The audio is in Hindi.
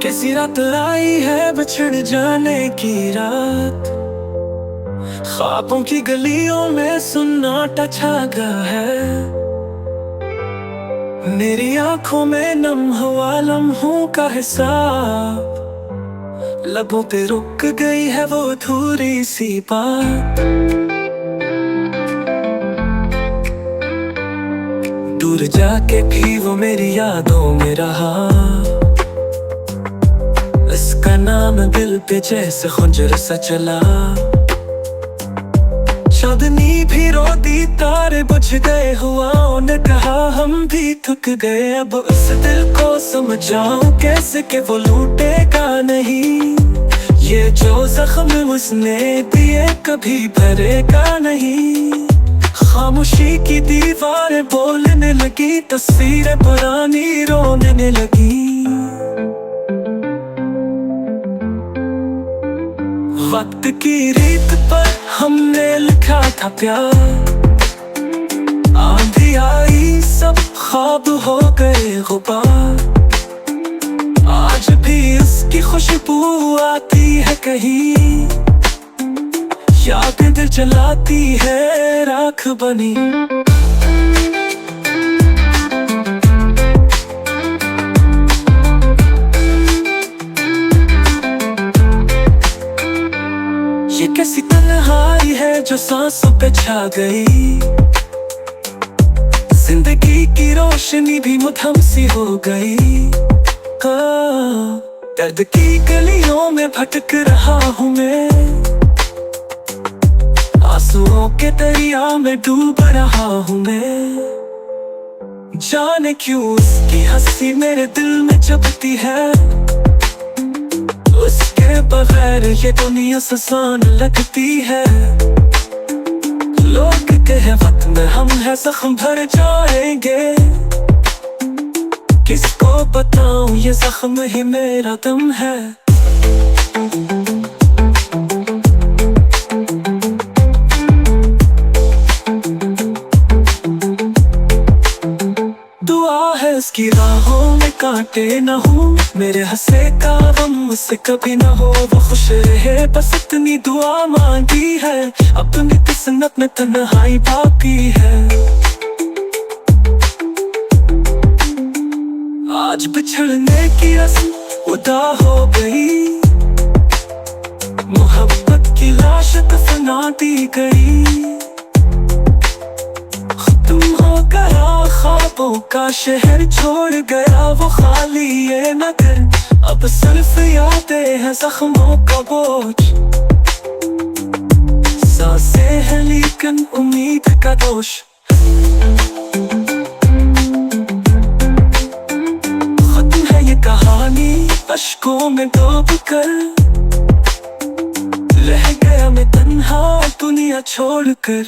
कैसी रात आई है बिछड़ जाने की रात, ख्वाबों की गलियों में सन्नाटा छा गया है। मेरी आंखों में नम हुआ लम्हों का हिसाब, लबों पे रुक गई है वो अधूरी सी बात। दूर जाके भी वो मेरी यादों में रहा, इसका नाम दिल पे जैसे खंजर सा चला। चांदनी भी रो दी, तारे बुझ गए, हुआओं ने कहा हम भी थक गए। अब उस दिल को समझाऊं कैसे कि वो लूटेगा नहीं, ये जो जख्म उसने दिए कभी भरेगा नहीं। खामोशी की दीवारें बोलने लगी, तस्वीरें पुरानी रोने लगी। वक्त की रीत पर हमने लिखा था प्यार, आंधी आई सब ख्वाब हो गए गुबार। आज भी उसकी खुशबू आती है कहीं, याद दिल जलाती है राख बनी। ये कैसी तन्हाई है जो सांसों पे छा गई, जिंदगी की रोशनी भी मुधम सी हो गई। दर्द की गलियों में भटक रहा हूँ मैं, आंसुओं के दरिया में डूब रहा हूँ मैं। जाने क्यों उसकी हंसी मेरे दिल में चुभती है, उसके बगैर ये दुनिया आसान लगती है। लोग कहे वक्त में हम है जख्म भर जाएंगे, किसको बताऊं ये जख्म ही मेरा दम है। दुआ है इसकी राहों में कांटे न हो, मेरे हंसे का गम मुझसे कभी न हो। वो खुश रहे बस इतनी दुआ मांगी है, अपनी किस्मत में तन्हाई बाकी है। आज बिछड़ने की रस्म उदा हो गई, मोहब्बत की लाश दफना दी गई। खत्म हो गया ख्वाबों का शहर, छोड़ गया वो खाली ये नगर। अब सिर्फ यादें हैं जख्मों का बोझ, सांसें हैं लेकिन उम्मीद का दोष। कहानी अश्कों में डूब कर रह गया मैं तन्हा दुनिया छोड़कर।